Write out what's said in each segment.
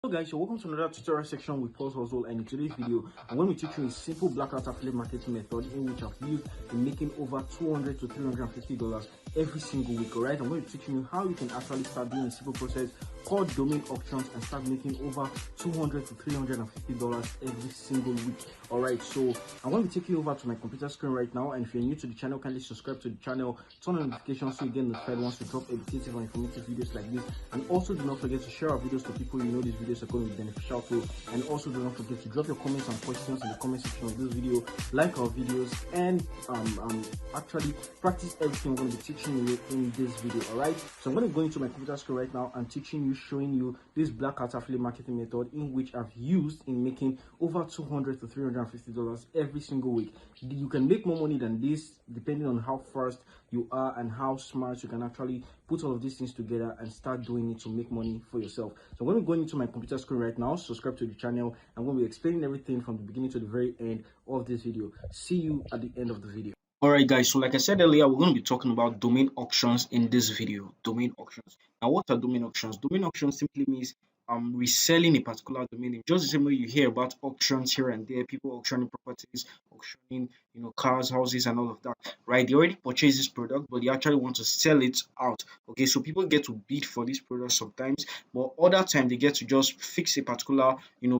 Hello guys, so welcome to another tutorial section with Pulse Hustle, and in today's video I'm going to be teaching you a simple BLACKHAT affiliate marketing method in which I've used in making over $200 to $350 every single week. Alright, I'm going to be teaching you how you can actually start doing a simple process called domain auctions and start making over $200 to $350 every single week. Alright, so I'm going to be taking you over to my computer screen right now, and if you're new to the channel, kindly subscribe to the channel, turn on notifications so you get notified once we drop educative and informative videos like this, and also do not forget to share our videos to people you know these videos are going to be beneficial to, and also do not forget to drop your comments and questions in the comment section of this video, like our videos, and actually practice everything we're going to be teaching you in this video. Alright, so I'm going to go into my computer screen right now and showing you this BLACKHAT affiliate marketing method in which I've used in making over $200 to $350 every single week. You can make more money than this depending on how fast you are and how smart you can actually put all of these things together and start doing it to make money for yourself. So I'm going to go into my computer screen right now, subscribe to the channel. I'm going to be explaining everything from the beginning to the very end of this video. See you at the end of the video. Alright guys, so like I said earlier, we're going to be talking about domain auctions in this video. Domain auctions. Now what are domain auctions? Domain auctions simply means reselling a particular domain name. Just the same way you hear about auctions here and there, people auctioning properties, auctioning, cars, houses, and all of that, right? They already purchased this product, but they actually want to sell it out. Okay, so people get to bid for this product sometimes, but other time they get to just fix a particular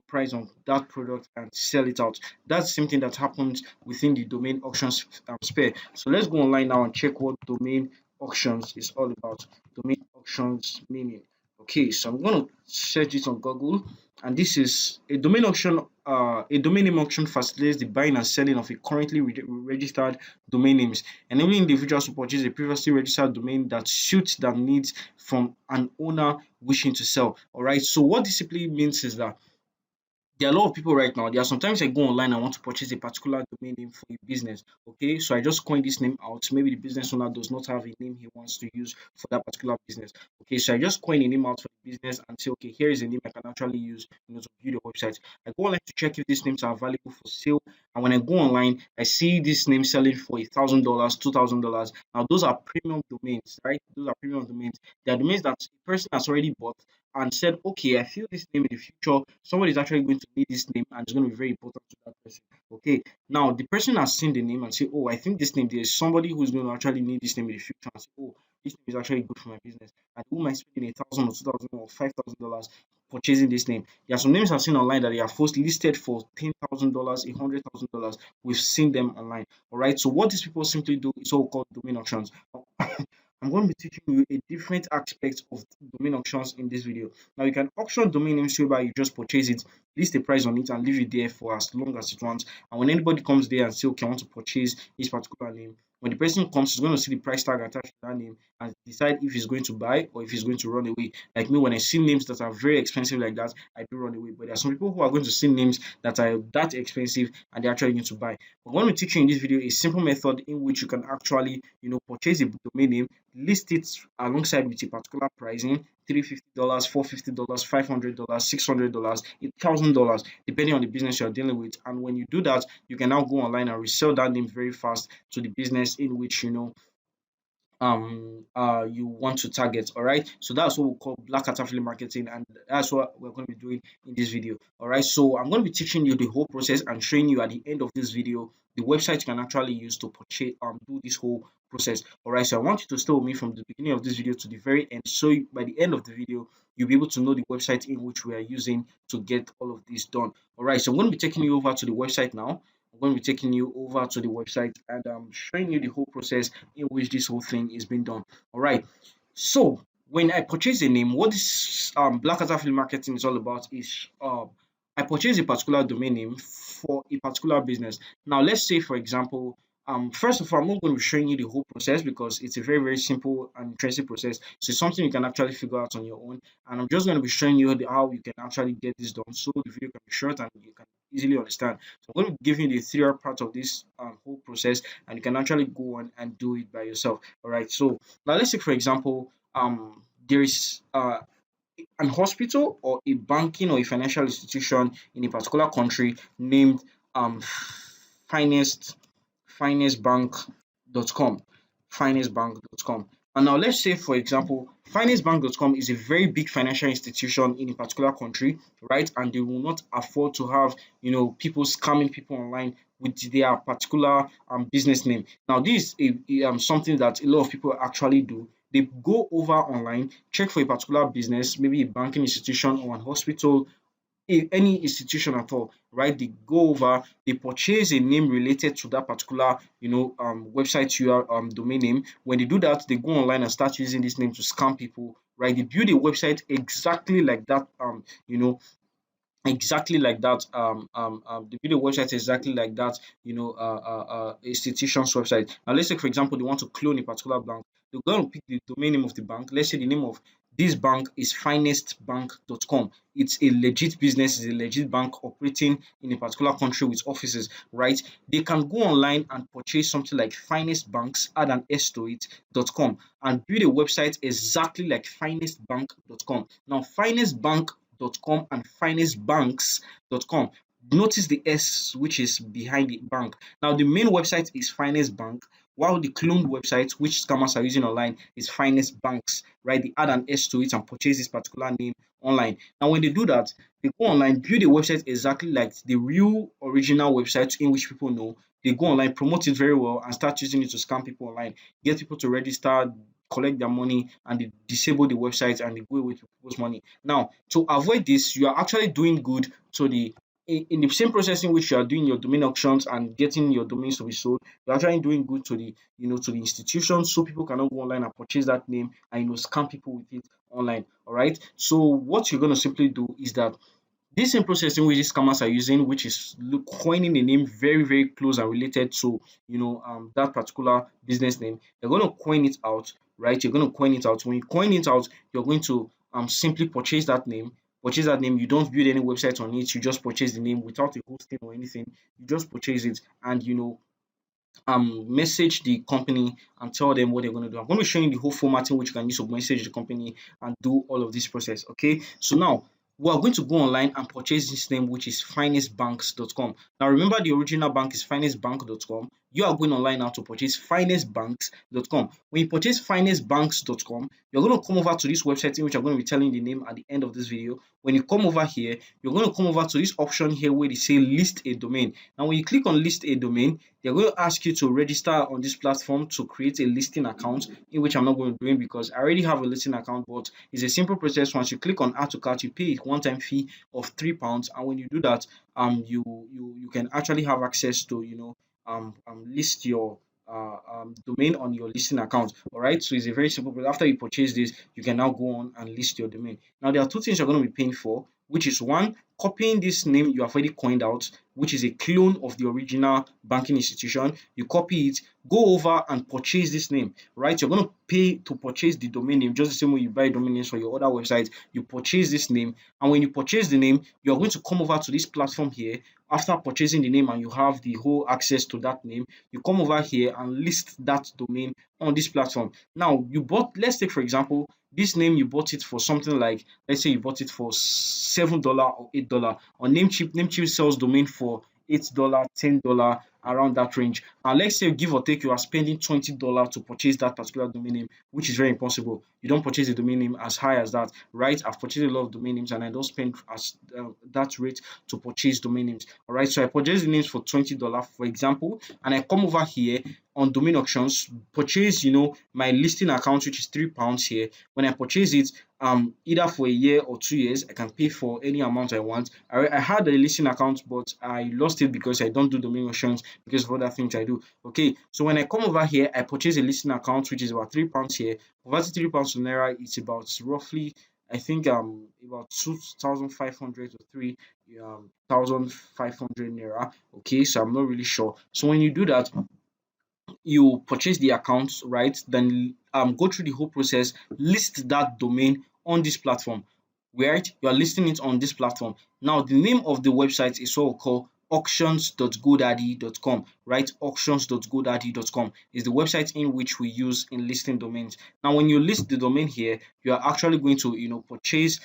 price on that product and sell it out. That's the same thing that happens within the domain auctions sphere. So let's go online now and check what domain auctions is all about. Domain auctions meaning. Okay, so I'm going to search it on Google, and this is a domain auction. A domain name auction facilitates the buying and selling of a currently registered domain names, enabling individuals to purchase a previously registered domain that suits their needs from an owner wishing to sell. All right. So what this simply means is that there are a lot of people right now. There are sometimes I go online and want to purchase a particular domain name for a business. Okay, so I just coin this name out. Maybe the business owner does not have a name he wants to use for that particular business. Okay, so I just coin a name out for the business and say, okay, here is a name I can actually use, to view the website. I go online to check if these names are available for sale, and when I go online, I see this name selling for $1,000, $2,000. Now those are premium domains, right? Those are premium domains. They are domains that a person has already bought and said, okay, I feel this name in the future, somebody is actually going to need this name and it's going to be very important to that person. Okay, now the person has seen the name and say, oh, I think this name, there's somebody who's going to actually need this name in the future, and say, oh, this name is actually good for my business. And who am I spending $1,000 or $2,000 or $5,000 purchasing this name? There are some names I've seen online that they are first listed for $10,000, $100,000. We've seen them online. All right, so what these people simply do is all called domain auctions. I'm going to be teaching you a different aspect of domain auctions in this video. Now, you can auction domain names whereby you just purchase it, list a price on it, and leave it there for as long as it wants. And when anybody comes there and say, okay, I want to purchase this particular name, when the person comes, he's going to see the price tag attached to that name and decide if he's going to buy or if he's going to run away. Like me, when I see names that are very expensive like that, I do run away. But there are some people who are going to see names that are that expensive and they're actually going to buy. But I'm going to teach you in this video a simple method in which you can actually, purchase a domain name, list it alongside with a particular pricing, $350, $450, $500, $600, $1,000, depending on the business you're dealing with. And when you do that, you can now go online and resell that name very fast to the business in which you want to target. All right, so that's what we call BLACKHAT affiliate marketing, and that's what we're going to be doing in this video. All right, so I'm going to be teaching you the whole process and showing you at the end of this video the website you can actually use to purchase do this whole process. All right, so I want you to stay with me from the beginning of this video to the very end, so by the end of the video you'll be able to know the website in which we are using to get all of this done. All right, so I'm going to be taking you over to the website now. I'm going to be taking you over to the website and showing you the whole process in which this whole thing is being done. All right, so when I purchase a name, what this BLACKHAT affiliate marketing is all about is I purchase a particular domain name for a particular business. Now let's say, for example, first of all, I'm not going to be showing you the whole process because it's a very, very simple and interesting process. So it's something you can actually figure out on your own. And I'm just going to be showing you how you can actually get this done, so the video can be short and you can easily understand. So I'm going to give you the theory part of this whole process, and you can actually go on and do it by yourself. All right. So now let's say, for example, there is an hospital or a banking or a financial institution in a particular country named finest finestbank.com finestbank.com. And now let's say, for example, financebank.com is a very big financial institution in a particular country, right? And they will not afford to have, people scamming people online with their particular business name. Now, this is something that a lot of people actually do. They go over online, check for a particular business, maybe a banking institution or an hospital, any institution at all, right? They go over, they purchase a name related to that particular, website domain name. When they do that, they go online and start using this name to scam people, right? They build a website exactly like that, the video website exactly like that, institution's website. Now let's say, for example, they want to clone a particular bank. They're going to pick the domain name of the bank. Let's say the name of this bank is finestbank.com. It's a legit business, it's a legit bank operating in a particular country with offices, right? They can go online and purchase something like finest banks, add an s to it.com, and build a website exactly like finestbank.com. Now finestbank.com and finestbanks.com. Notice the S which is behind the bank. Now the main website is Finest Bank, while the cloned website which scammers are using online is Finest Banks, right? They add an S to it and purchase this particular name online. Now when they do that, they go online, build a website exactly like the real original website in which people know. They go online, promote it very well, and start using it to scam people online, get people to register, collect their money, and they disable the website and they go away with people's money. Now, to avoid this, you are actually doing good to the in the same process in which you are doing your domain auctions and getting your domains to be sold, you're actually doing good to the to the institution, so people cannot go online and purchase that name and scam people with it online. All right. So what you're going to simply do is that this same process in which these scammers are using, which is coining a name very, very close and related to, that particular business name, they're going to coin it out, right? You're going to coin it out. When you coin it out, you're going to simply purchase that name. Purchase that name. You don't build any website on it. You just purchase the name without a hosting or anything. You just purchase it, and message the company and tell them what they're going to do. I'm going to be showing the whole formatting which you can use to message the company and do all of this process. Okay, so now we are going to go online and purchase this name, which is finestbanks.com. Now remember, the original bank is finestbank.com. You are going online now to purchase finestbanks.com. When you purchase finestbanks.com, you're going to come over to this website in which I'm going to be telling the name at the end of this video. When you come over here, you're going to come over to this option here where they say list a domain. Now when you click on list a domain, they're going to ask you to register on this platform to create a listing account, in which I'm not going to do it because I already have a listing account. But it's a simple process. Once you click on add to cart, you pay a one-time fee of £3, and when you do that, you can actually have access to list your domain on your listing account. All right, so it's a very simple process. After you purchase this, you can now go on and list your domain. Now there are two things you're going to be paying for, which is one, copying this name you have already coined out, which is a clone of the original banking institution. You copy it, go over and purchase this name, right? You're going to pay to purchase the domain name, just the same way you buy domain names for your other websites. You purchase this name, and when you purchase the name, you're going to come over to this platform here. After purchasing the name and you have the whole access to that name, you come over here and list that domain on this platform. Now you bought, let's take for example, this name, you bought it for something like, let's say you bought it for $7 or $8. On Namecheap sells domain for $8, $10, around that range. And let's say, give or take, you are spending $20 to purchase that particular domain name, which is very impossible. You don't purchase a domain name as high as that, right? I've purchased a lot of domain names and I don't spend as that rate to purchase domain names. All right, so I purchase the names for $20, for example, and I come over here on domain auctions, purchase my listing account, which is £3 here. When I purchase it, either for a year or 2 years, I can pay for any amount I want. I had a listing account, but I lost it because I don't do domain auctions because of other things I do. Okay, so when I come over here, I purchase a listing account, which is about £3 here. Converted £3 to naira, it's about roughly, I think, about 2,500 to 3,500 naira. Okay, so I'm not really sure. So when you do that, you purchase the account, right? Then go through the whole process, list that domain on this platform, right? You are listing it on this platform. Now the name of the website is what we call auctions.godaddy.com, right? Auctions.godaddy.com is the website in which we use in listing domains. Now when you list the domain here, you are actually going to purchase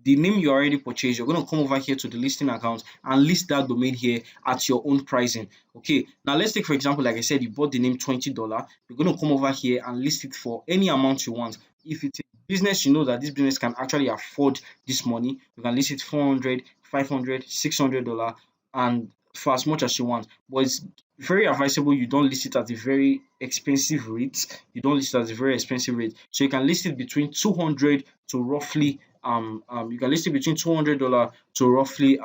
the name you already purchased, you're going to come over here to the listing account and list that domain here at your own pricing. Okay, now let's take for example, like I said, you bought the name $20. You're going to come over here and list it for any amount you want. If it's a business, you know that this business can actually afford this money, you can list it 400, 500, $600, and for as much as you want. But it's very advisable you don't list it at a very expensive rate. You don't list it at a very expensive rate. So you can list it between 200 to roughly you can list it between $200 to roughly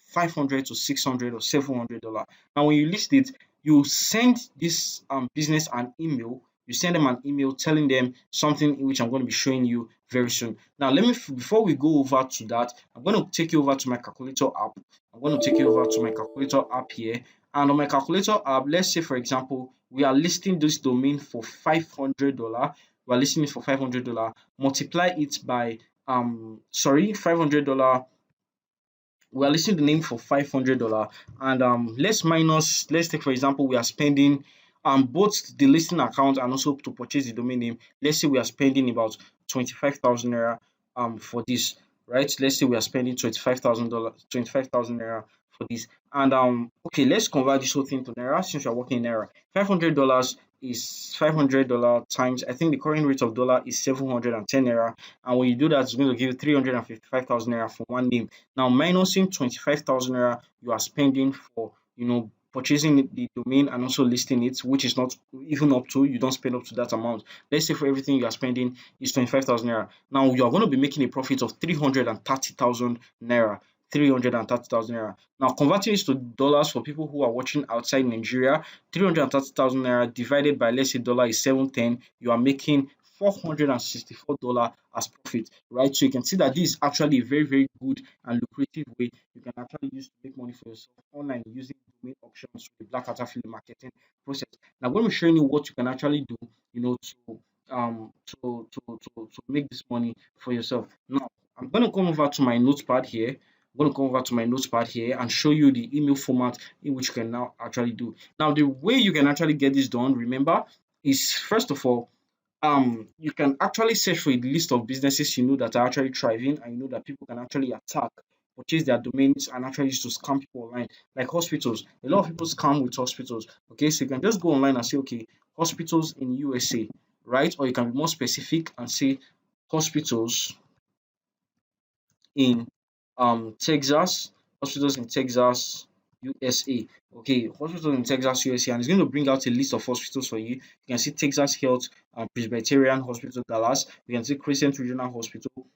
500 to 600 or $700. Now when you list it, you send this business an email. You send them an email telling them something in which I'm going to be showing you very soon. Now let me before we go over to that, I'm going to take you over to my calculator app. I'm going to take you over to my calculator app here. And on my calculator app, let's say for example, we are listing this domain for $500. We are listing it for $500. Multiply it by $500. We are listing the name for $500, and let's take for example we are spending both the listing account and also to purchase the domain name. Let's say we are spending about 25,000 naira for this, right? Let's say we are spending $25,000 for this. And okay, let's convert this whole thing to naira since we are working in naira. $500 is $500 times, I think the current rate of dollar is 710 naira, and when you do that, it's going to give you 355,000 naira for one name. Now minusing 25,000 naira you are spending for purchasing the domain and also listing it, which is not even up to, you don't spend up to that amount. Let's say for everything you are spending is 25,000 naira. Now you are going to be making a profit of 330,000 naira. 330,000 naira. Now converting this to dollars for people who are watching outside Nigeria, 330,000 naira divided by, let's say dollar is 710, you are making $464 as profit, right? So you can see that this is actually a very, very good and lucrative way you can actually use to make money for yourself online using domain auctions with the Black Hat affiliate marketing process. Now, when we're showing you what you can actually do, to make this money for yourself. Now, I'm going to come over to my notepad here. I'm going to come over to my notepad here and show you the email format in which you can now actually do. Now, the way you can actually get this done, remember, is first of all, you can actually search for a list of businesses you know that are actually thriving and you know that people can actually attack, purchase their domains and actually use to scam people online, like hospitals. A lot of people scam with hospitals. Okay, so you can just go online and say, okay, hospitals in USA, right? Or you can be more specific and say hospitals in Texas, hospitals in Texas, USA. Okay, hospitals in Texas, USA, and it's going to bring out a list of hospitals for you. You can see Texas Health Presbyterian Hospital, Dallas. You can see Crescent Regional Hospital,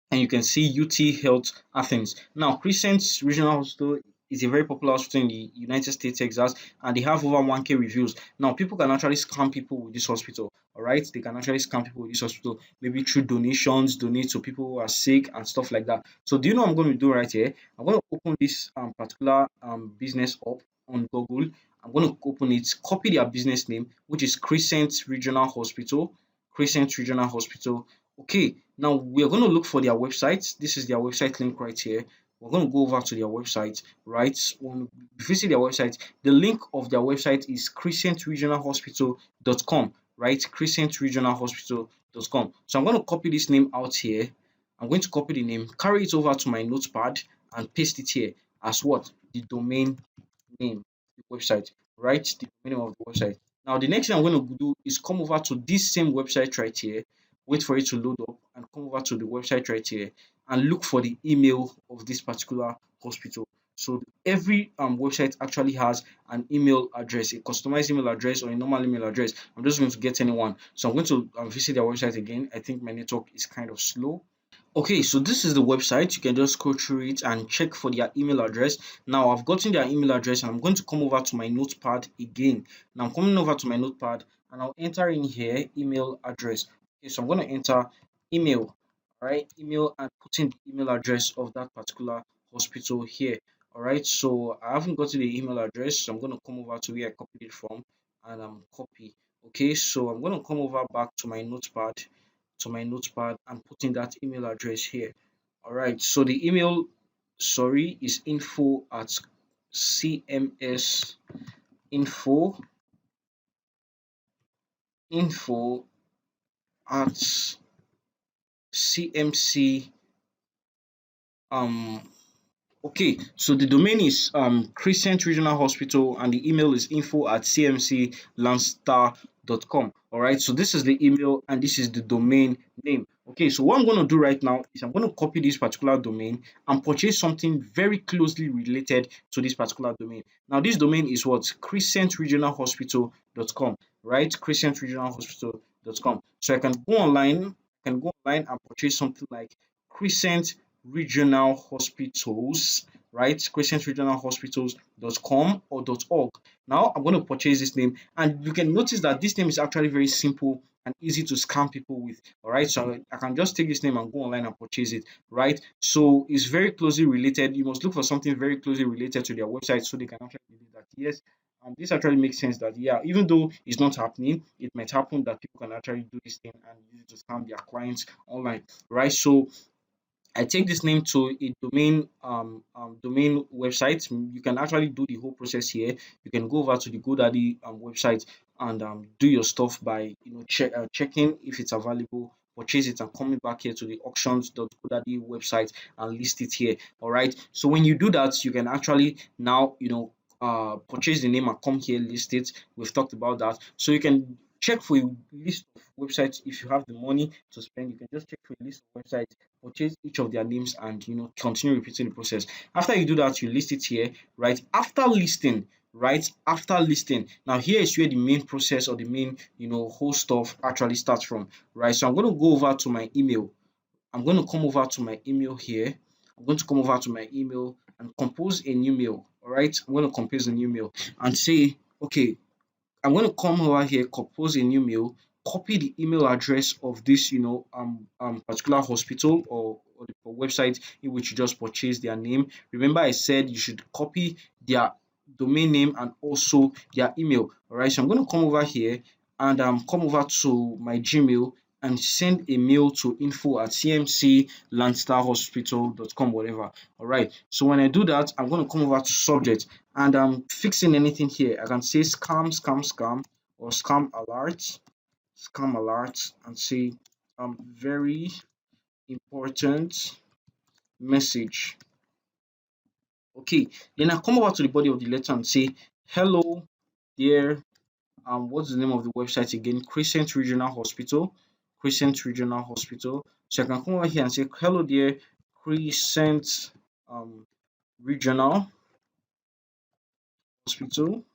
and you can see UT Health Athens. Now, Crescent Regional Hospital is a very popular hospital in the United States, Texas, and they have over 1K reviews. Now, people can actually scam people with this hospital. All right, they can actually scam people with this hospital, maybe through donations, donate to people who are sick and stuff like that. So, do you know what I'm going to do right here? I'm going to open this particular business up on Google. I'm going to open it, copy their business name, which is Crescent Regional Hospital. Crescent Regional Hospital. Okay, now we are going to look for their website. This is their website link right here. We're going to go over to their website, right? When we visit their website, the link of their website is crescentregionalhospital.com, right? Crescentregionalhospital.com. So I'm going to copy this name out here. I'm going to copy the name, carry it over to my notepad, and paste it here as what? The domain name, the website, right? The name of the website. Now, the next thing I'm going to do is come over to this same website right here, wait for it to load up, and come over to the website right here and look for the email of this particular hospital. So every website actually has an email address, a customized email address or a normal email address. I'm just going to get anyone. So I'm going to visit their website again. I think my network is kind of slow. Okay, so this is the website. You can just go through it and check for their email address. Now I've gotten their email address and I'm going to come over to my notepad again. Now I'm coming over to my notepad and I'll enter in here email address. Okay, so I'm going to enter email, all right, email, and put in the email address of that particular hospital here. All right, so I haven't gotten the email address, so I'm going to come over to where I copied it from and copy. Okay, so I'm going to come over back to my notepad and put in that email address here. All right, so the email, sorry, is info at cms info at cmc Okay, so the domain is Crescent Regional Hospital and the email is info@cmclandstar.com. All right, so this is the email and this is the domain name. Okay, so what I'm going to do right now is I'm going to copy this particular domain and purchase something very closely related to this particular domain. Now, this domain is what? Crescentregionalhospital.com, right? Crescentregionalhospital.com. So I can go online and purchase something like Crescent Regional Hospitals, right? crescentregionalhospitals.com or .org. Now I'm going to purchase this name and you can notice that this name is actually very simple and easy to scam people with. All right, so I can just take this name and go online and purchase it, right? So it's very closely related. You must look for something very closely related to their website so they can actually believe that yes, this actually makes sense that yeah, even though it's not happening, it might happen that people can actually do this thing and use it to scam their clients online, right? So I take this name to a domain website. You can actually do the whole process here. You can go over to the GoDaddy website and do your stuff by checking if it's available, purchase it, and coming back here to the auctions.godaddy website and list it here. All right. So when you do that, you can actually now purchase the name and come here list it. We've talked about that. So you can check for a list of websites if you have the money to spend. You can just check for a list of websites, purchase each of their names, and continue repeating the process. After you do that, you list it here. Right after listing, now here is where the main process or the main whole stuff actually starts from, right? So I'm going to go over to my email. I'm going to come over to my email here. I'm going to come over to my email and compose a new mail. All right, I'm going to compose a new mail and say, okay, I'm going to come over here, compose a new mail, copy the email address of this, particular hospital or the website in which you just purchased their name. Remember, I said you should copy their domain name and also their email. All right, so I'm going to come over here and come over to my Gmail and send a mail to info@cmclandstarhospital.com, whatever. All right, so when I do that, I'm going to come over to subject and I'm fixing anything here. I can say scam or scam alert and say very important message. Okay, then I come over to the body of the letter and say hello there. What's the name of the website again? Crescent Regional Hospital. Crescent Regional Hospital. So I can come over here and say hello there, Crescent Regional Hospital.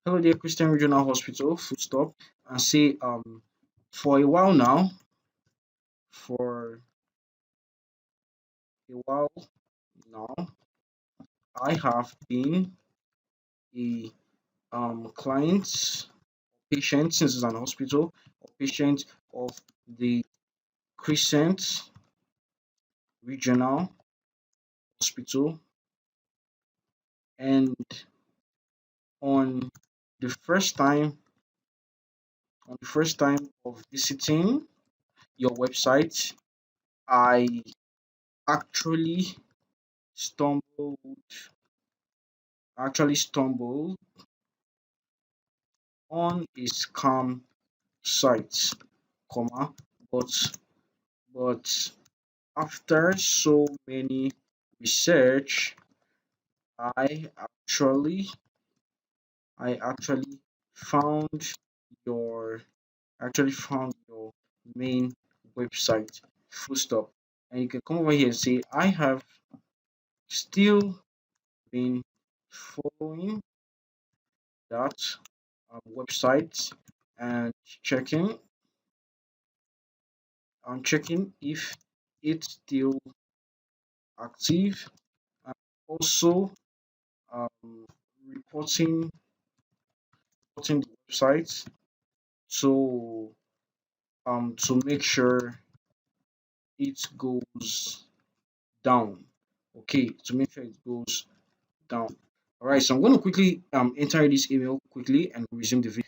Hello there, Christian Regional Hospital, full stop, and say for a while now, for a while now, I have been a client, patient, since it's an hospital, or patient of the Crescent Regional Hospital, and on the first time of visiting your website, I actually stumbled stumbled on a scam site, comma, but but after so many research, I actually I actually found your your main website, full stop. And you can come over here and say I have still been following that website and checking if it's still active, and also um, reporting the website to make sure it goes down. Okay, to make sure it goes down. All right, so I'm going to quickly enter this email quickly and resume the video.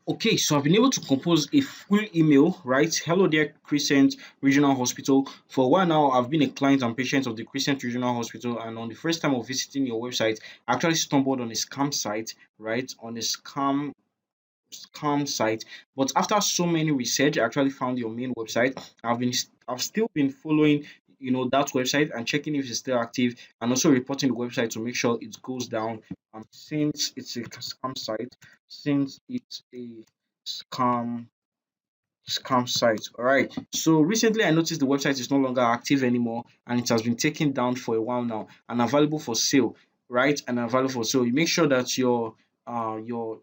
Okay, so I've been able to compose a full email, right? Hello there, Crescent Regional Hospital. For a while now, I've been a client and patient of the Crescent Regional Hospital, and on the first time of visiting your website, I actually stumbled on a scam site, right? On a scam site. But after so many research, I actually found your main website. I've still been following that website and checking if it's still active, and also reporting the website to make sure it goes down. Since it's a scam site, since it's a scam site. All right. So recently I noticed the website is no longer active anymore and it has been taken down for a while now and available for sale, right? And available for sale. You make sure that your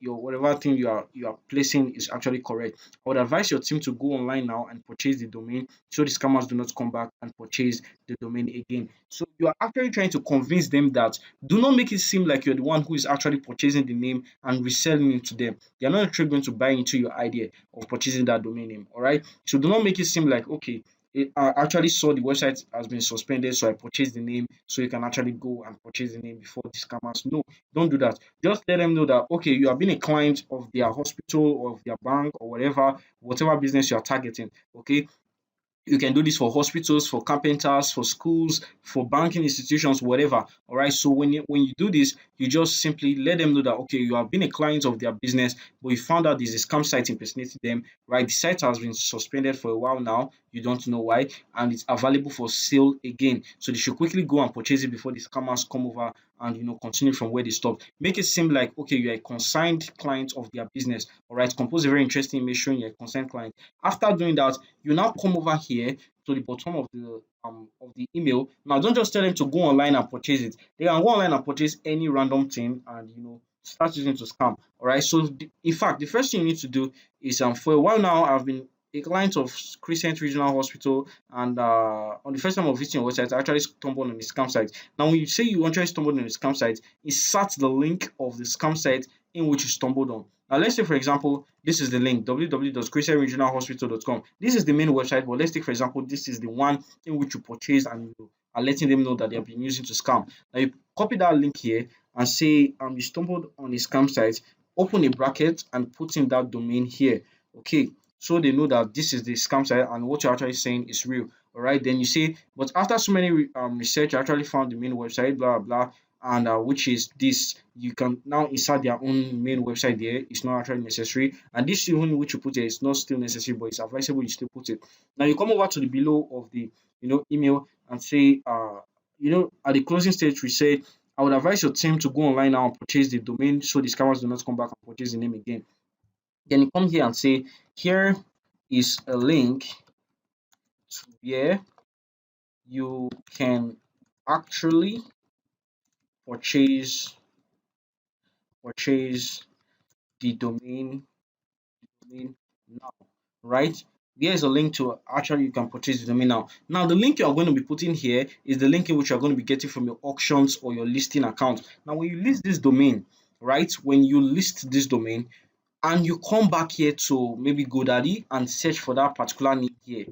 whatever thing you are placing is actually correct. I would advise your team to go online now and purchase the domain so the scammers do not come back and purchase the domain again. So you are actually trying to convince them that do not make it seem like you're the one who is actually purchasing the name and reselling it to them. They are not actually going to buy into your idea of purchasing that domain name. All right. So do not make it seem like, okay, I actually saw the website has been suspended, so I purchased the name, so you can actually go and purchase the name before the scammers. No, don't do that. Just let them know that, okay, you have been a client of their hospital or of their bank or whatever business you are targeting. Okay, you can do this for hospitals, for carpenters, for schools, for banking institutions, whatever. All right. So when you do this, you just simply let them know that, okay, you have been a client of their business, but you found out there's a scam site impersonating them. Right. The site has been suspended for a while now. You don't know why, and it's available for sale again. So they should quickly go and purchase it before the scammers come over and continue from where they stopped. Make it seem like, okay, you're a consigned client of their business. All right. Compose a very interesting image showing you're a consigned client. After doing that, you now come over here to the bottom of the email. Now, don't just tell them to go online and purchase it. They can go online and purchase any random thing and start using to scam. All right. So in fact, the first thing you need to do is for a while now I've been a client of Crescent Regional Hospital, and on the first time of visiting your website, I actually stumbled on the scam site. Now, when you say you actually stumbled on the scam site, insert the link of the scam site in which you stumbled on. Now, let's say, for example, this is the link www.crescentregionalhospital.com. This is the main website, but let's take, for example, this is the one in which you purchased and you are letting them know that they have been using to scam. Now, you copy that link here and say you stumbled on a scam site, open a bracket and put in that domain here. Okay, so they know that this is the scam site and what you're actually saying is real. All right, then you say, but after so many research, I actually found the main website, blah blah, and which is this. You can now insert their own main website there. It's not actually necessary, and this even which you put here is not still necessary, but it's advisable you still put it. Now you come over to the below of the email and say at the closing stage we say, I would advise your team to go online now and purchase the domain so the scammers do not come back and purchase the name again. Then you come here and say, here is a link to where you can actually purchase the domain now, right? Here's a link to actually you can purchase the domain now. Now the link you are going to be putting here is the link in which you are going to be getting from your auctions or your listing account. Now when you list this domain, right? When you list this domain and you come back here to maybe GoDaddy and search for that particular name here.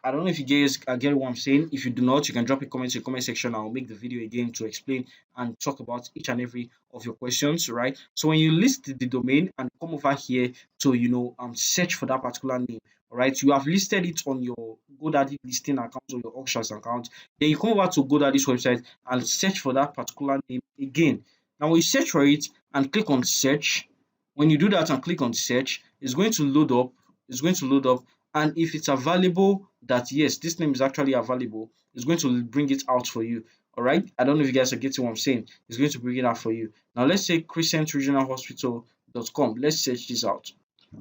I don't know if you guys get what I'm saying. If you do not, you can drop a comment in the comment section. I'll make the video again to explain and talk about each and every of your questions, right? So when you list the domain and come over here to search for that particular name, all right, you have listed it on your GoDaddy listing account or your auctions account. Then you come over to GoDaddy's website and search for that particular name again. Now when you search for it and click on search, when you do that and click on search, it's going to load up. And if it's available, that yes, this name is actually available, it's going to bring it out for you. All right. I don't know if you guys are getting what I'm saying. It's going to bring it out for you. Now let's say crescentregionalhospital.com. Let's search this out.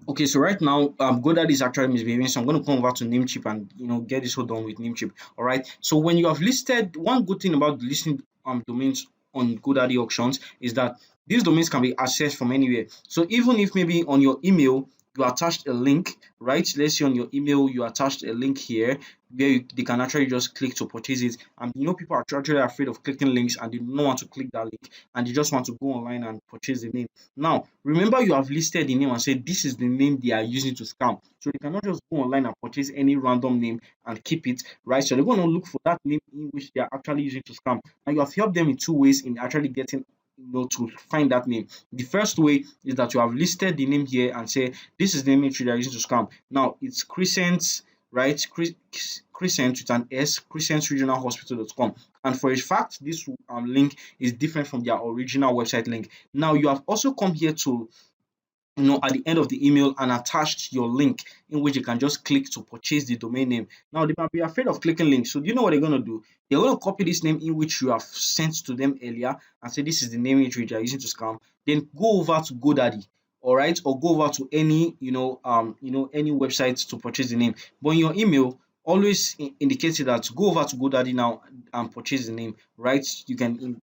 Okay, so right now GoDaddy is actually misbehaving, so I'm going to come over to Namecheap and get this whole done with Namecheap. All right. So when you have listed, one good thing about listing domains on GoDaddy auctions is that these domains can be accessed from anywhere. So even if maybe on your email you attached a link, right? Let's say on your email you attached a link here where they can actually just click to purchase it. And people are actually afraid of clicking links and they don't want to click that link and they just want to go online and purchase the name. Now, remember you have listed the name and said this is the name they are using to scam. So they cannot just go online and purchase any random name and keep it, right? So they're going to look for that name in which they are actually using to scam. And you have helped them in two ways in actually getting to find that name. The first way is that you have listed the name here and say this is the name they are using to scam. Now it's Crescent, right? Crescent with an S, crescentregionalhospital.com. And for a fact, this link is different from their original website link. Now you have also come here to at the end of the email and attached your link in which you can just click to purchase the domain name. Now they might be afraid of clicking links. So do you know what they're going to do? They're going to copy this name in which you have sent to them earlier and say this is the name in which they are using to scam. Then go over to GoDaddy, all right, or go over to any any website to purchase the name. But in your email, always indicate that go over to GoDaddy now and purchase the name, right? You can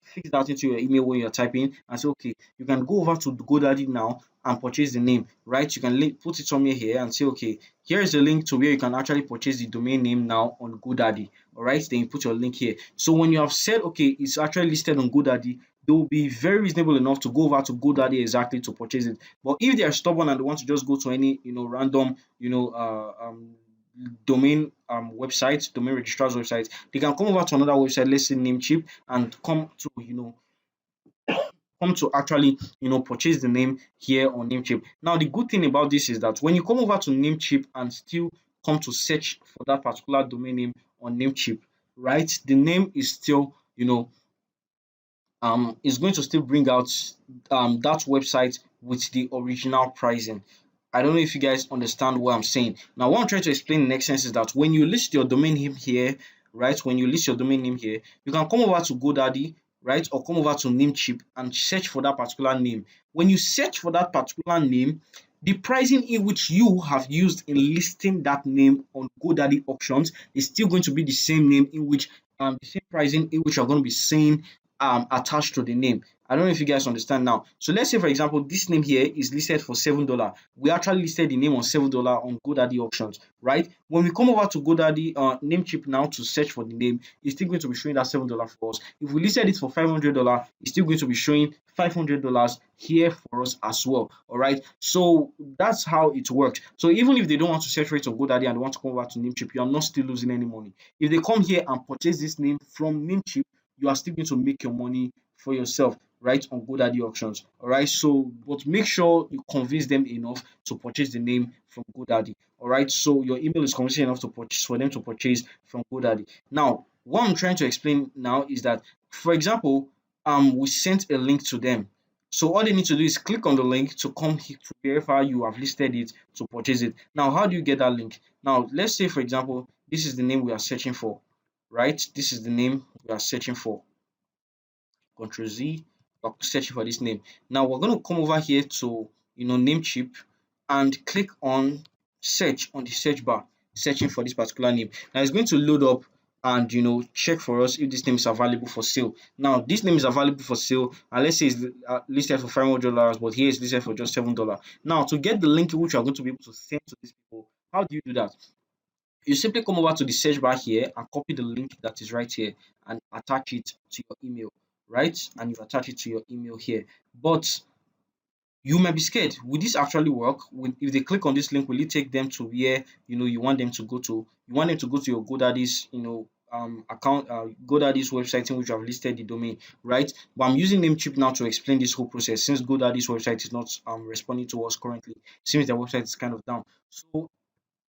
fix that into your email when you're typing and say, okay, you can go over to GoDaddy now and purchase the name, right? You can put it somewhere here and say, okay, here is a link to where you can actually purchase the domain name now on GoDaddy, all right? Then you put your link here. So when you have said, okay, it's actually listed on GoDaddy, they will be very reasonable enough to go over to GoDaddy exactly to purchase it. But if they are stubborn and they want to just go to any, random, domain website, domain registrar's website, they can come over to another website, let's say Namecheap, and come to actually purchase the name here on Namecheap. Now the good thing about this is that when you come over to Namecheap and still come to search for that particular domain name on Namecheap, right, the name is still is going to still bring out that website with the original pricing. I don't know if you guys understand what I'm saying. Now, what I'm trying to explain in the next sense is that when you list your domain name here, right? When you list your domain name here, you can come over to GoDaddy, right? Or come over to Namecheap and search for that particular name. When you search for that particular name, the pricing in which you have used in listing that name on GoDaddy auctions is still going to be the same name in which the same pricing in which you're going to be seeing attached to the name. I don't know if you guys understand now. So let's say, for example, this name here is listed for $7. We actually listed the name on $7 on GoDaddy auctions, right? When we come over to GoDaddy Namecheap now to search for the name, it's still going to be showing that $7 for us. If we listed it for $500, it's still going to be showing $500 here for us as well. All right. So that's how it works. So even if they don't want to search for it on GoDaddy and they want to come over to Namecheap, you are not still losing any money. If they come here and purchase this name from Namecheap, you are still going to make your money for yourself, right, on GoDaddy auctions. All right. So, but make sure you convince them enough to purchase the name from GoDaddy. All right. So your email is convincing enough to purchase for them to purchase from GoDaddy. Now, what I'm trying to explain now is that, for example, we sent a link to them. So all they need to do is click on the link to come to wherever you have listed it to purchase it. Now, how do you get that link? Now, let's say, for example, this is the name we are searching for, right? This is the name we are searching for. Control Z, or searching for this name. Now we're going to come over here to Namecheap and click on search on the search bar, searching for this particular name. Now it's going to load up and check for us if this name is available for sale. Now this name is available for sale, and let's say it's listed for $500, but here it's listed for just $7. Now to get the link which you are going to be able to send to these people, how do you do that? You simply come over to the search bar here and copy the link that is right here and attach it to your email, right? And you attach it to your email here. But you might be scared. Will this actually work? If they click on this link, will it take them to where you want them to go to? You want them to go to your GoDaddy's account, GoDaddy's website in which you have listed the domain, right? But I'm using Namecheap now to explain this whole process since GoDaddy's website is not responding to us currently. Since their website is kind of down. So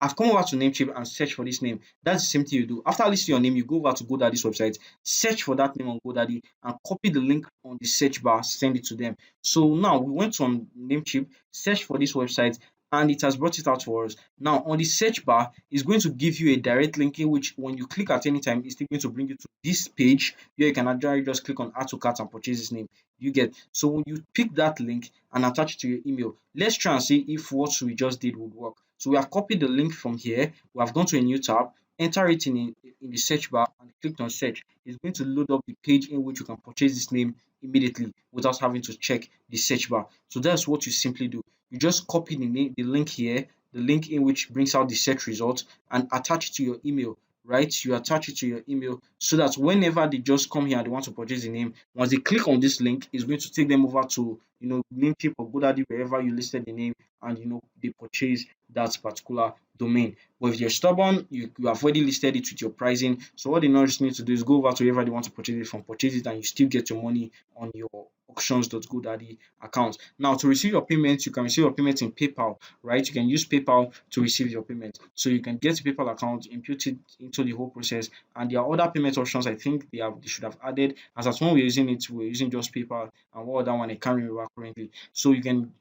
I've come over to Namecheap and search for this name. That's the same thing you do. After listing your name, you go over to GoDaddy's website, search for that name on GoDaddy, and copy the link on the search bar, send it to them. So now we went on Namecheap, search for this website, and it has brought it out for us. Now on the search bar, it's going to give you a direct link in which when you click at any time, it's still going to bring you to this page where you can actually just click on add to cart and purchase this name. You get. So when you pick that link and attach it to your email, let's try and see if what we just did would work. So we have copied the link from here. We have gone to a new tab, enter it in the search bar and clicked on search. It's going to load up the page in which you can purchase this name immediately without having to check the search bar. So that's what you simply do. You just copy the link here, the link in which brings out the search results, and attach it to your email, right? You attach it to your email so that whenever they just come here and they want to purchase the name, once they click on this link, it's going to take them over to Namecheap or GoDaddy, wherever you listed the name, and they purchase that particular domain. But if you're stubborn, you have already listed it with your pricing. So what they now just need to do is go over to wherever they want to purchase it from, purchase it, and you still get your money on your auctions.godaddy account. Now to receive your payments, you can receive your payments in PayPal, right? You can use PayPal to receive your payment. So you can get a PayPal account, impute it into the whole process, and there are other payment options I think they should have added. As at when we're using it, we're using just PayPal, and what other one I can't remember currently. So you can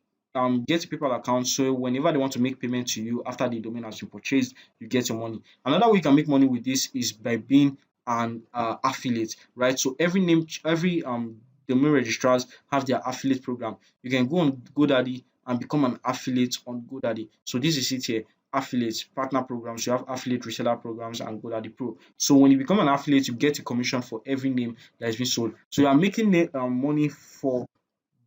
get a PayPal account, so whenever they want to make payment to you after the domain has been purchased, you get your money. Another way you can make money with this is by being an affiliate, right? So every domain registrars have their affiliate program. You can go on GoDaddy and become an affiliate on GoDaddy. So this is it here. Affiliate partner programs, you have affiliate reseller programs and GoDaddy Pro. So when you become an affiliate, you get a commission for every name that is being sold. So you are making money for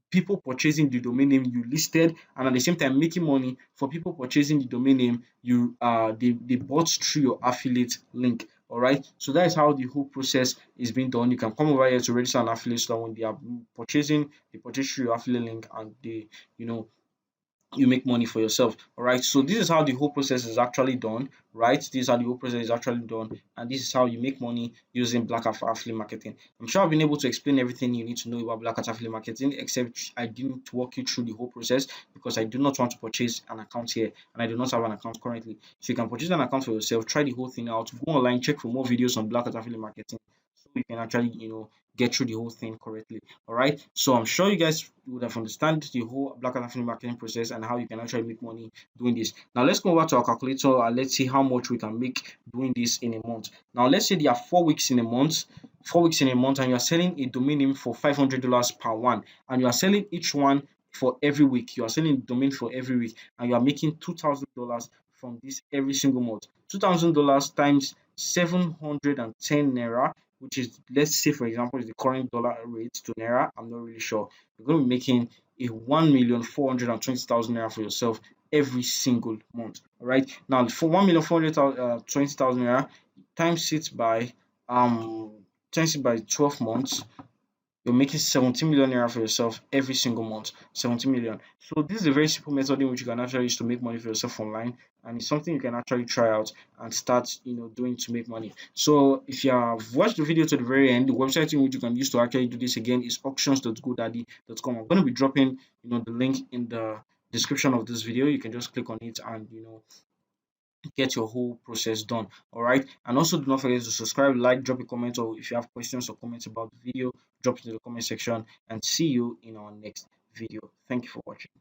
people purchasing the domain name you listed, and at the same time making money for people purchasing the domain name they bought through your affiliate link. All right, so that is how the whole process is being done. You can come over here to register an affiliate store. When they are purchasing, they purchase through your affiliate link, and they, you make money for yourself. All right, so this is how the whole process is actually done, right? This is how the whole process is actually done, and this is how you make money using Black Hat affiliate marketing. I'm sure I've been able to explain everything you need to know about Black Hat affiliate marketing, except I didn't walk you through the whole process because I do not want to purchase an account here, and I do not have an account currently. So you can purchase an account for yourself, try the whole thing out, go online, check for more videos on Black Hat affiliate marketing, so you can actually, get through the whole thing correctly. All right, so I'm sure you guys would have understand the whole Black Hat affiliate marketing process and how you can actually make money doing this. Now let's go over to our calculator and let's see how much we can make doing this in a month. Now let's say there are 4 weeks in a month, and you're selling a domain name for $500 per one, and you are selling each one for every week. You are selling the domain for every week, and you are making $2,000 from this every single month. $2,000 times 710 naira, which is, let's say for example, is the current dollar rate to naira. I'm not really sure. You're going to be making a 1,420,000 naira for yourself every single month. All right. Now for 1,420,000 naira, times it by 12 months, you're making 17 million naira for yourself every single month. 17 million. So this is a very simple method in which you can actually use to make money for yourself online, and it's something you can actually try out and start, doing to make money. So if you have watched the video to the very end, the website in which you can use to actually do this again is auctions.godaddy.com. I'm going to be dropping, the link in the description of this video. You can just click on it and get your whole process done. All right, and also do not forget to subscribe, like, drop a comment, or if you have questions or comments about the video, drop it in the comment section, and see you in our next video. Thank you for watching.